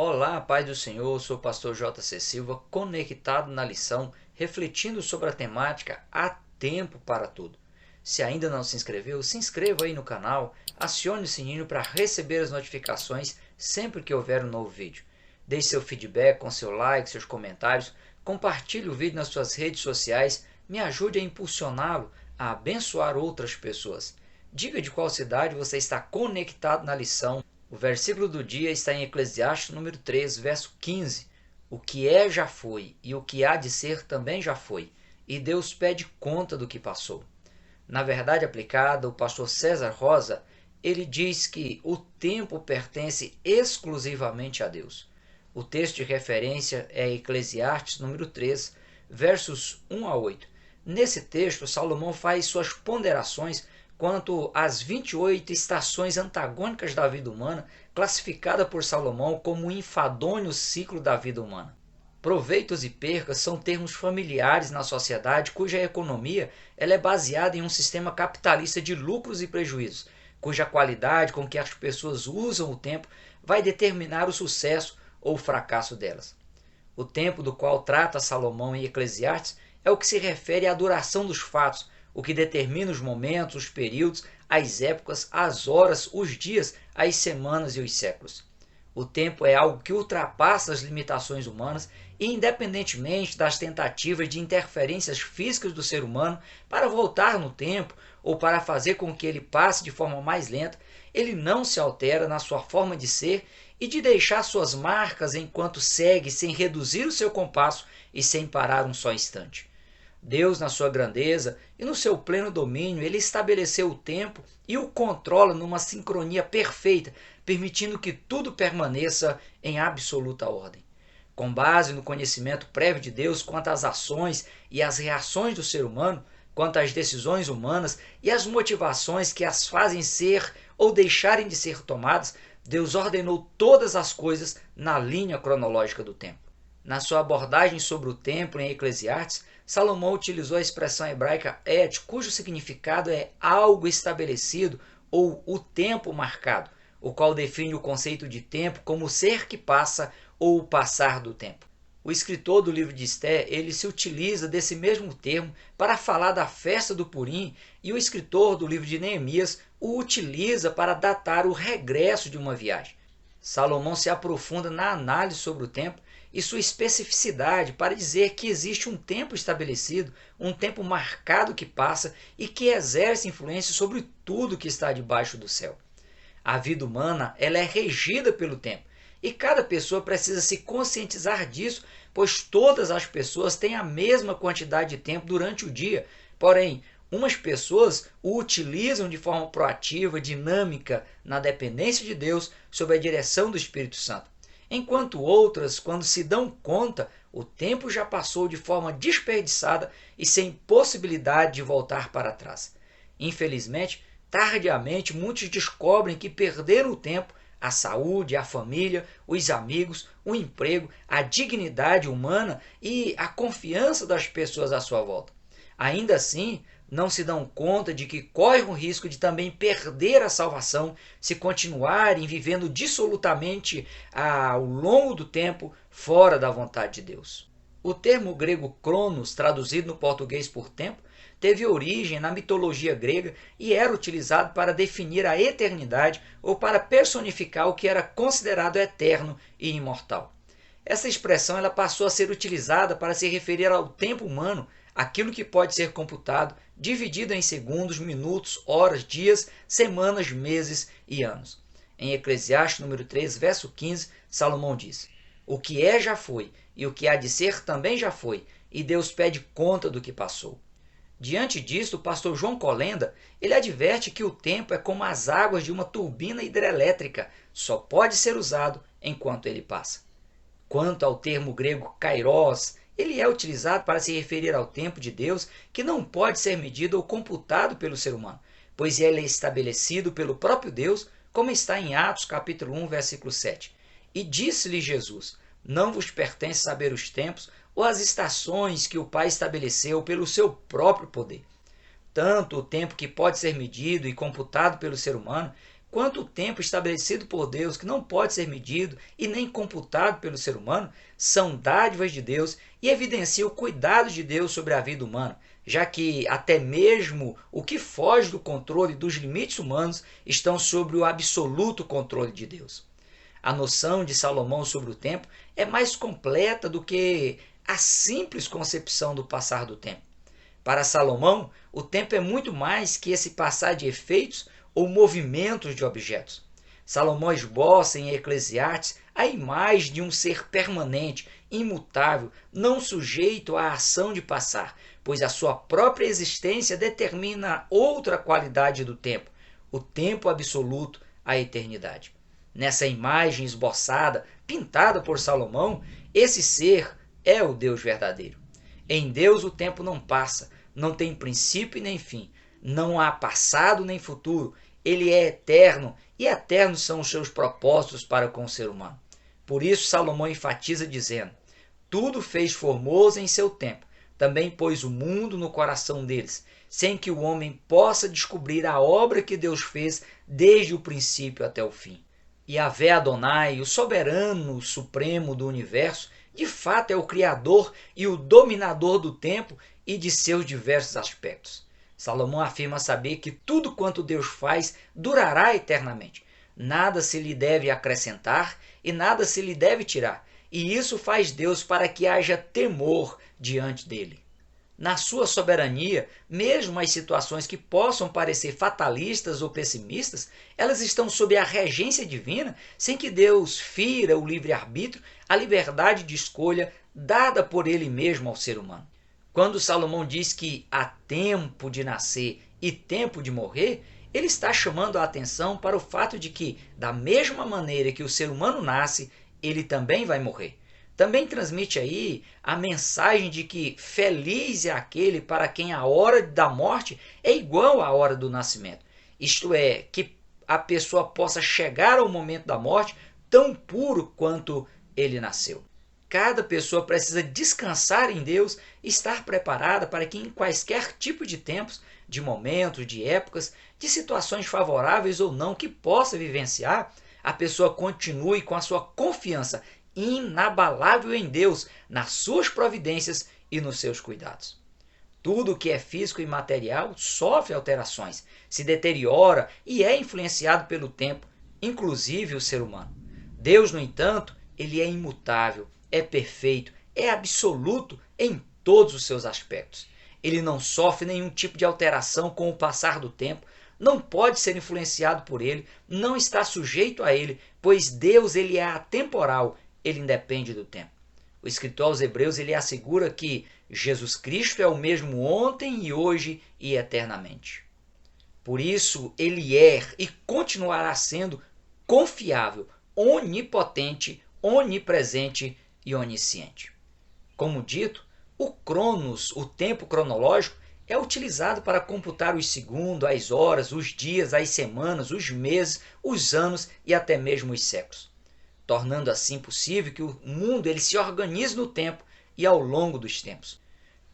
Olá, paz do Senhor, sou o pastor J.C. Silva, conectado na lição, refletindo sobre a temática Há Tempo para Tudo. Se ainda não se inscreveu, se inscreva aí no canal, acione o sininho para receber as notificações sempre que houver um novo vídeo. Deixe seu feedback com seu like, seus comentários, compartilhe o vídeo nas suas redes sociais, me ajude a impulsioná-lo a abençoar outras pessoas. Diga de qual cidade você está conectado na lição. O versículo do dia está em Eclesiastes número 3, verso 15. O que é já foi, e o que há de ser também já foi, e Deus pede conta do que passou. Na verdade aplicada, o pastor César Rosa, ele diz que o tempo pertence exclusivamente a Deus. O texto de referência é Eclesiastes número 3, versos 1 a 8. Nesse texto, Salomão faz suas ponderações quanto às 28 estações antagônicas da vida humana, classificada por Salomão como o enfadonho ciclo da vida humana. Proveitos e percas são termos familiares na sociedade cuja economia ela é baseada em um sistema capitalista de lucros e prejuízos, cuja qualidade com que as pessoas usam o tempo vai determinar o sucesso ou o fracasso delas. O tempo do qual trata Salomão em Eclesiastes é o que se refere à duração dos fatos, o que determina os momentos, os períodos, as épocas, as horas, os dias, as semanas e os séculos. O tempo é algo que ultrapassa as limitações humanas e, independentemente das tentativas de interferências físicas do ser humano para voltar no tempo ou para fazer com que ele passe de forma mais lenta, ele não se altera na sua forma de ser e de deixar suas marcas enquanto segue sem reduzir o seu compasso e sem parar um só instante. Deus, na sua grandeza e no seu pleno domínio, ele estabeleceu o tempo e o controla numa sincronia perfeita, permitindo que tudo permaneça em absoluta ordem. Com base no conhecimento prévio de Deus quanto às ações e às reações do ser humano, quanto às decisões humanas e às motivações que as fazem ser ou deixarem de ser tomadas, Deus ordenou todas as coisas na linha cronológica do tempo. Na sua abordagem sobre o tempo em Eclesiastes, Salomão utilizou a expressão hebraica et, cujo significado é algo estabelecido ou o tempo marcado, o qual define o conceito de tempo como o ser que passa ou o passar do tempo. O escritor do livro de Esté, ele se utiliza desse mesmo termo para falar da festa do Purim, e o escritor do livro de Neemias o utiliza para datar o regresso de uma viagem. Salomão se aprofunda na análise sobre o tempo e sua especificidade para dizer que existe um tempo estabelecido, um tempo marcado que passa e que exerce influência sobre tudo que está debaixo do céu. A vida humana ela é regida pelo tempo e cada pessoa precisa se conscientizar disso, pois todas as pessoas têm a mesma quantidade de tempo durante o dia, porém, umas pessoas o utilizam de forma proativa, dinâmica, na dependência de Deus, sob a direção do Espírito Santo. Enquanto outras, quando se dão conta, o tempo já passou de forma desperdiçada e sem possibilidade de voltar para trás. Infelizmente, tardiamente, muitos descobrem que perderam o tempo, a saúde, a família, os amigos, o emprego, a dignidade humana e a confiança das pessoas à sua volta. Ainda assim, não se dão conta de que correm o risco de também perder a salvação se continuarem vivendo dissolutamente ao longo do tempo fora da vontade de Deus. O termo grego cronos, traduzido no português por tempo, teve origem na mitologia grega e era utilizado para definir a eternidade ou para personificar o que era considerado eterno e imortal. Essa expressão ela passou a ser utilizada para se referir ao tempo humano, aquilo que pode ser computado, dividido em segundos, minutos, horas, dias, semanas, meses e anos. Em Eclesiastes número 3, verso 15, Salomão diz: O que é já foi, e o que há de ser também já foi, e Deus pede conta do que passou. Diante disto, o pastor João Colenda, ele adverte que o tempo é como as águas de uma turbina hidrelétrica, só pode ser usado enquanto ele passa. Quanto ao termo grego kairos, ele é utilizado para se referir ao tempo de Deus que não pode ser medido ou computado pelo ser humano, pois ele é estabelecido pelo próprio Deus, como está em Atos capítulo 1, versículo 7. E disse-lhe Jesus: Não vos pertence saber os tempos ou as estações que o Pai estabeleceu pelo seu próprio poder. Tanto o tempo que pode ser medido e computado pelo ser humano, quanto o tempo estabelecido por Deus, que não pode ser medido e nem computado pelo ser humano, são dádivas de Deus e evidenciam o cuidado de Deus sobre a vida humana, já que até mesmo o que foge do controle dos limites humanos estão sob o absoluto controle de Deus. A noção de Salomão sobre o tempo é mais completa do que a simples concepção do passar do tempo. Para Salomão, o tempo é muito mais que esse passar de efeitos ou movimentos de objetos. Salomão esboça em Eclesiastes a imagem de um ser permanente, imutável, não sujeito à ação de passar, pois a sua própria existência determina outra qualidade do tempo, o tempo absoluto, a eternidade. Nessa imagem esboçada, pintada por Salomão, esse ser é o Deus verdadeiro. Em Deus o tempo não passa, não tem princípio e nem fim. Não há passado nem futuro. Ele é eterno e eternos são os seus propósitos para com o ser humano. Por isso Salomão enfatiza dizendo: tudo fez formoso em seu tempo. Também pôs o mundo no coração deles, sem que o homem possa descobrir a obra que Deus fez desde o princípio até o fim. Yahvé Adonai, o soberano supremo do universo, de fato é o criador e o dominador do tempo e de seus diversos aspectos. Salomão afirma saber que tudo quanto Deus faz durará eternamente. Nada se lhe deve acrescentar e nada se lhe deve tirar. E isso faz Deus para que haja temor diante dele. Na sua soberania, mesmo as situações que possam parecer fatalistas ou pessimistas, elas estão sob a regência divina, sem que Deus fira o livre-arbítrio, a liberdade de escolha dada por ele mesmo ao ser humano. Quando Salomão diz que há tempo de nascer e tempo de morrer, ele está chamando a atenção para o fato de que, da mesma maneira que o ser humano nasce, ele também vai morrer. Também transmite aí a mensagem de que feliz é aquele para quem a hora da morte é igual à hora do nascimento. Isto é, que a pessoa possa chegar ao momento da morte tão puro quanto ele nasceu. Cada pessoa precisa descansar em Deus e estar preparada para que em quaisquer tipo de tempos, de momentos, de épocas, de situações favoráveis ou não que possa vivenciar, a pessoa continue com a sua confiança inabalável em Deus, nas suas providências e nos seus cuidados. Tudo que é físico e material sofre alterações, se deteriora e é influenciado pelo tempo, inclusive o ser humano. Deus, no entanto, ele é imutável, é perfeito, é absoluto em todos os seus aspectos. Ele não sofre nenhum tipo de alteração com o passar do tempo, não pode ser influenciado por ele, não está sujeito a ele, pois Deus ele é atemporal, ele independe do tempo. O escritor aos Hebreus ele assegura que Jesus Cristo é o mesmo ontem e hoje e eternamente. Por isso, ele é e continuará sendo confiável, onipotente, onipresente e onisciente. Como dito, o Cronos, o tempo cronológico, é utilizado para computar os segundos, as horas, os dias, as semanas, os meses, os anos e até mesmo os séculos, tornando assim possível que o mundo ele se organize no tempo e ao longo dos tempos.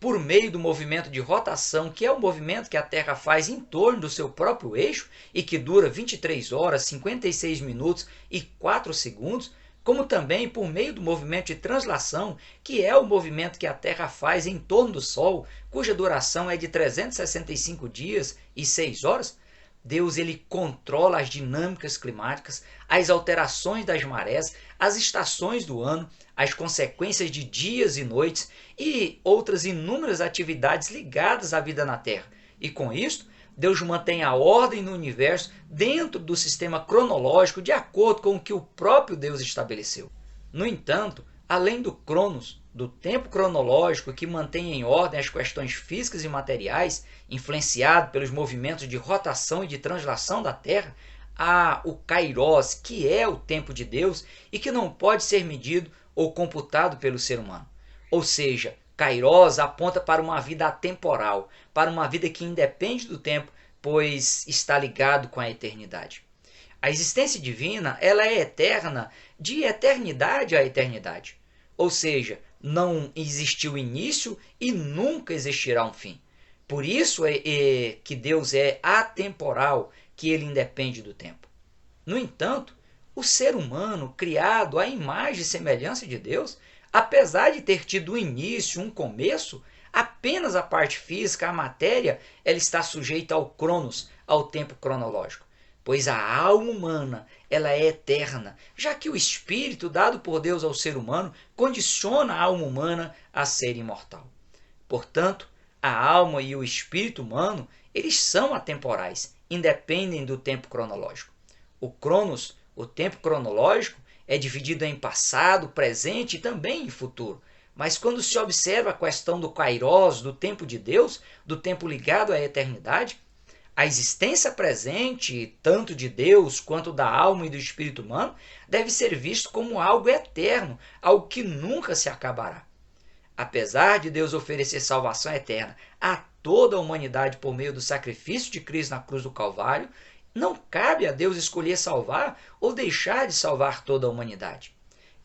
Por meio do movimento de rotação, que é o movimento que a Terra faz em torno do seu próprio eixo e que dura 23 horas, 56 minutos e 4 segundos, como também por meio do movimento de translação, que é o movimento que a Terra faz em torno do Sol, cuja duração é de 365 dias e 6 horas, Deus ele controla as dinâmicas climáticas, as alterações das marés, as estações do ano, as consequências de dias e noites e outras inúmeras atividades ligadas à vida na Terra. E com isso, Deus mantém a ordem no universo dentro do sistema cronológico de acordo com o que o próprio Deus estabeleceu. No entanto, além do Cronos, do tempo cronológico que mantém em ordem as questões físicas e materiais, influenciado pelos movimentos de rotação e de translação da Terra, há o Kairos, que é o tempo de Deus e que não pode ser medido ou computado pelo ser humano. Ou seja, Kairos aponta para uma vida atemporal, para uma vida que independe do tempo, pois está ligado com a eternidade. A existência divina ela é eterna de eternidade a eternidade. Ou seja, não existiu início e nunca existirá um fim. Por isso é que Deus é atemporal, que ele independe do tempo. No entanto, o ser humano, criado à imagem e semelhança de Deus, apesar de ter tido um início, um começo, apenas a parte física, a matéria, ela está sujeita ao cronos, ao tempo cronológico. Pois a alma humana, ela é eterna, já que o espírito dado por Deus ao ser humano condiciona a alma humana a ser imortal. Portanto, a alma e o espírito humano, eles são atemporais, independem do tempo cronológico. O cronos, o tempo cronológico, é dividido em passado, presente e também em futuro. Mas quando se observa a questão do kairos, do tempo de Deus, do tempo ligado à eternidade, a existência presente, tanto de Deus quanto da alma e do espírito humano, deve ser visto como algo eterno, algo que nunca se acabará. Apesar de Deus oferecer salvação eterna a toda a humanidade por meio do sacrifício de Cristo na cruz do Calvário, não cabe a Deus escolher salvar ou deixar de salvar toda a humanidade.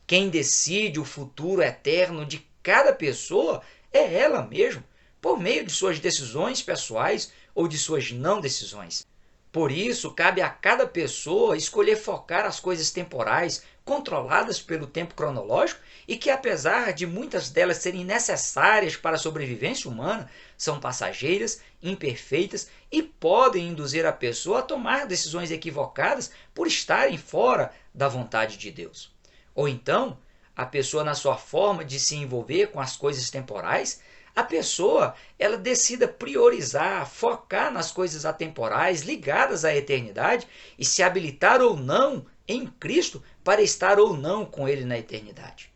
Quem decide o futuro eterno de cada pessoa é ela mesma, por meio de suas decisões pessoais ou de suas não decisões. Por isso, cabe a cada pessoa escolher focar as coisas temporais, controladas pelo tempo cronológico, e que, apesar de muitas delas serem necessárias para a sobrevivência humana, são passageiras, imperfeitas e podem induzir a pessoa a tomar decisões equivocadas por estarem fora da vontade de Deus. Ou então, a pessoa, na sua forma de se envolver com as coisas temporais, a pessoa ela decida priorizar, focar nas coisas atemporais ligadas à eternidade e se habilitar ou não em Cristo para estar ou não com Ele na eternidade.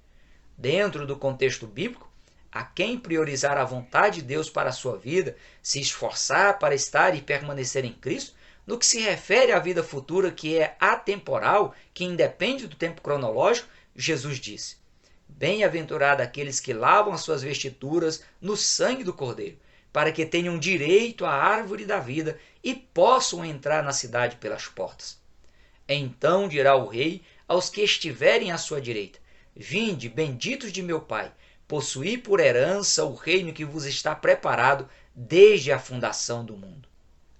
Dentro do contexto bíblico, a quem priorizar a vontade de Deus para a sua vida, se esforçar para estar e permanecer em Cristo, no que se refere à vida futura que é atemporal, que independe do tempo cronológico, Jesus disse: bem-aventurado aqueles que lavam as suas vestiduras no sangue do Cordeiro, para que tenham direito à árvore da vida e possam entrar na cidade pelas portas. Então dirá o rei aos que estiverem à sua direita: vinde, benditos de meu Pai, possuí por herança o reino que vos está preparado desde a fundação do mundo.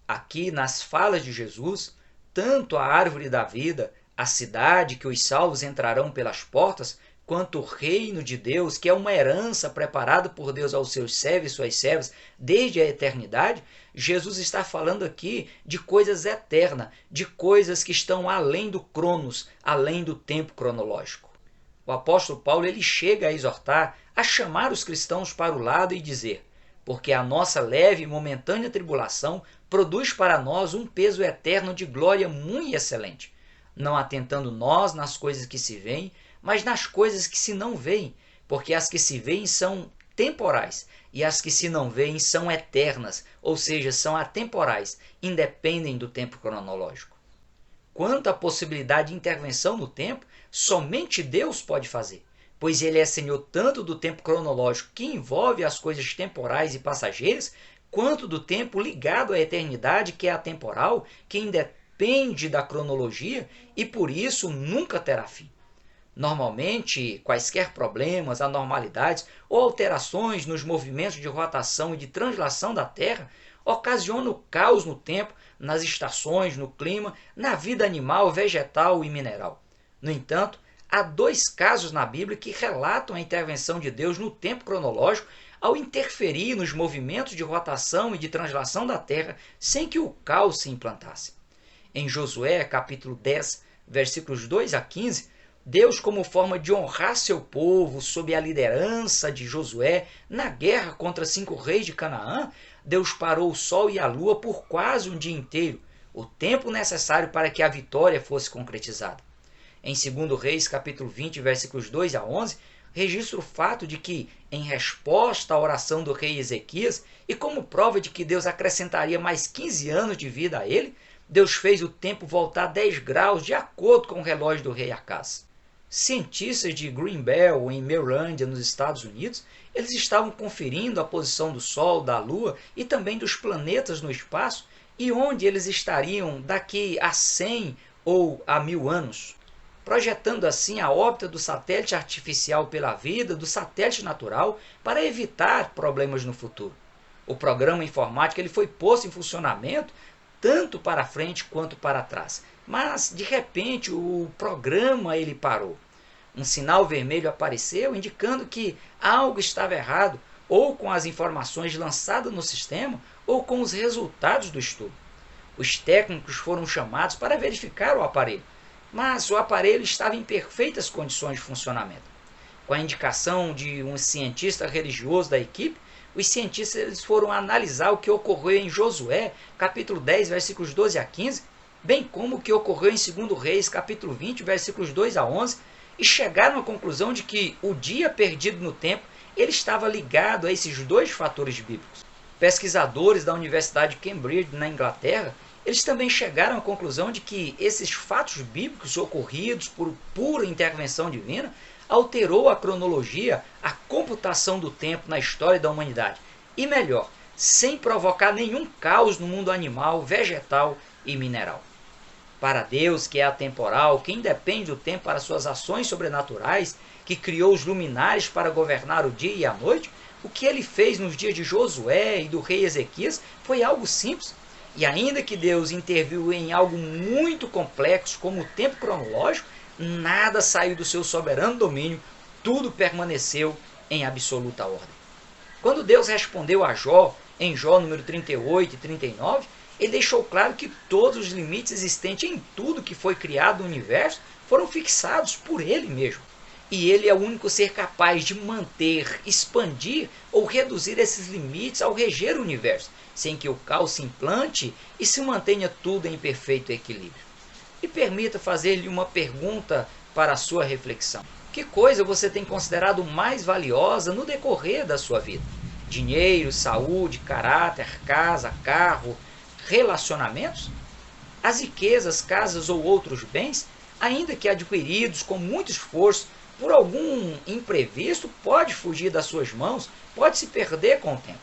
Aqui, nas falas de Jesus, tanto a árvore da vida, a cidade que os salvos entrarão pelas portas, quanto o reino de Deus, que é uma herança preparada por Deus aos seus servos e suas servas desde a eternidade, Jesus está falando aqui de coisas eternas, de coisas que estão além do cronos, além do tempo cronológico. O apóstolo Paulo ele chega a exortar, a chamar os cristãos para o lado e dizer: porque a nossa leve e momentânea tribulação produz para nós um peso eterno de glória muito excelente, não atentando nós nas coisas que se veem, mas nas coisas que se não veem, porque as que se veem são temporais e as que se não veem são eternas, ou seja, são atemporais, independem do tempo cronológico. Quanto à possibilidade de intervenção no tempo, somente Deus pode fazer, pois Ele é Senhor tanto do tempo cronológico que envolve as coisas temporais e passageiras, quanto do tempo ligado à eternidade que é atemporal, que independe da cronologia e por isso nunca terá fim. Normalmente, quaisquer problemas, anormalidades ou alterações nos movimentos de rotação e de translação da Terra ocasionam caos no tempo, nas estações, no clima, na vida animal, vegetal e mineral. No entanto, há dois casos na Bíblia que relatam a intervenção de Deus no tempo cronológico ao interferir nos movimentos de rotação e de translação da Terra sem que o caos se implantasse. Em Josué, capítulo 10, versículos 2 a 15, Deus, como forma de honrar seu povo sob a liderança de Josué na guerra contra 5 reis de Canaã, Deus parou o sol e a lua por quase um dia inteiro, o tempo necessário para que a vitória fosse concretizada. Em 2 Reis, capítulo 20, versículos 2 a 11, registra o fato de que, em resposta à oração do rei Ezequias e como prova de que Deus acrescentaria mais 15 anos de vida a ele, Deus fez o tempo voltar 10 graus de acordo com o relógio do rei Acaz. Cientistas de Greenbelt, em Maryland, nos Estados Unidos, eles estavam conferindo a posição do Sol, da Lua e também dos planetas no espaço e onde eles estariam daqui a 100 ou a 1000 anos, projetando assim a órbita do satélite artificial pela vida, do satélite natural, para evitar problemas no futuro. O programa informático ele foi posto em funcionamento tanto para frente quanto para trás, mas de repente o programa ele parou. Um sinal vermelho apareceu indicando que algo estava errado, ou com as informações lançadas no sistema, ou com os resultados do estudo. Os técnicos foram chamados para verificar o aparelho, mas o aparelho estava em perfeitas condições de funcionamento. Com a indicação de um cientista religioso da equipe, os cientistas foram analisar o que ocorreu em Josué, capítulo 10, versículos 12 a 15, bem como o que ocorreu em 2 Reis, capítulo 20, versículos 2 a 11, e chegaram à conclusão de que o dia perdido no tempo ele estava ligado a esses dois fatores bíblicos. Pesquisadores da Universidade de Cambridge, na Inglaterra, eles também chegaram à conclusão de que esses fatos bíblicos ocorridos por pura intervenção divina alterou a cronologia, a computação do tempo na história da humanidade. E melhor, sem provocar nenhum caos no mundo animal, vegetal e mineral. Para Deus, que é atemporal, que independe do tempo para suas ações sobrenaturais, que criou os luminares para governar o dia e a noite, o que ele fez nos dias de Josué e do rei Ezequias foi algo simples. E ainda que Deus interviu em algo muito complexo, como o tempo cronológico, nada saiu do seu soberano domínio, tudo permaneceu em absoluta ordem. Quando Deus respondeu a Jó, em Jó número 38 e 39, ele deixou claro que todos os limites existentes em tudo que foi criado no universo foram fixados por ele mesmo. E ele é o único ser capaz de manter, expandir ou reduzir esses limites ao reger o universo, sem que o caos se implante e se mantenha tudo em perfeito equilíbrio. E permita fazer-lhe uma pergunta para a sua reflexão. Que coisa você tem considerado mais valiosa no decorrer da sua vida? Dinheiro, saúde, caráter, casa, carro, relacionamentos? As riquezas, casas ou outros bens, ainda que adquiridos com muito esforço, por algum imprevisto, pode fugir das suas mãos, pode se perder com o tempo.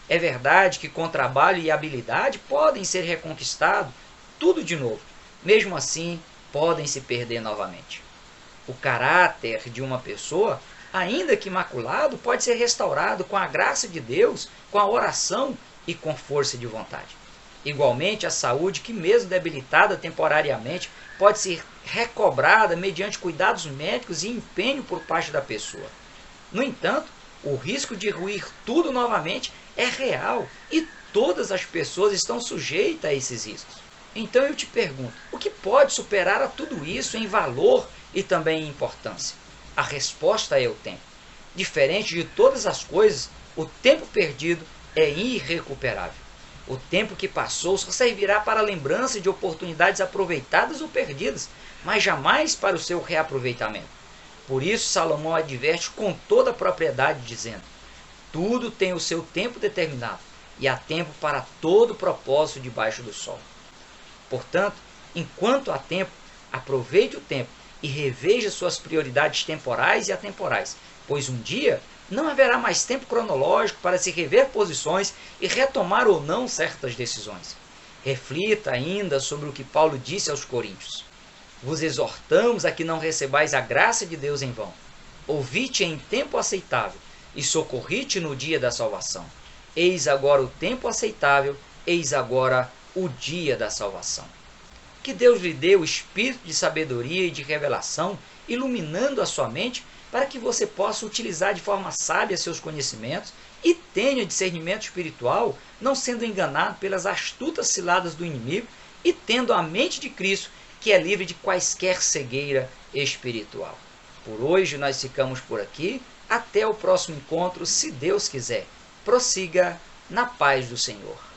É verdade que com trabalho e habilidade podem ser reconquistados tudo de novo. Mesmo assim, podem se perder novamente. O caráter de uma pessoa, ainda que maculado, pode ser restaurado com a graça de Deus, com a oração e com força de vontade. Igualmente, a saúde, que mesmo debilitada temporariamente, pode ser recobrada mediante cuidados médicos e empenho por parte da pessoa. No entanto, o risco de ruir tudo novamente é real e todas as pessoas estão sujeitas a esses riscos. Então eu te pergunto, o que pode superar a tudo isso em valor e também em importância? A resposta é o tempo. Diferente de todas as coisas, o tempo perdido é irrecuperável. O tempo que passou só servirá para a lembrança de oportunidades aproveitadas ou perdidas, mas jamais para o seu reaproveitamento. Por isso Salomão adverte com toda a propriedade, dizendo: tudo tem o seu tempo determinado, e há tempo para todo propósito debaixo do sol. Portanto, enquanto há tempo, aproveite o tempo e reveja suas prioridades temporais e atemporais, pois um dia não haverá mais tempo cronológico para se rever posições e retomar ou não certas decisões. Reflita ainda sobre o que Paulo disse aos Coríntios: vos exortamos a que não recebais a graça de Deus em vão. Ouvi-te em tempo aceitável e socorri-te no dia da salvação. Eis agora o tempo aceitável, eis agora o dia da salvação. Que Deus lhe dê o espírito de sabedoria e de revelação, iluminando a sua mente, para que você possa utilizar de forma sábia seus conhecimentos e tenha discernimento espiritual, não sendo enganado pelas astutas ciladas do inimigo e tendo a mente de Cristo, que é livre de quaisquer cegueira espiritual. Por hoje nós ficamos por aqui. Até o próximo encontro, se Deus quiser. Prossiga na paz do Senhor.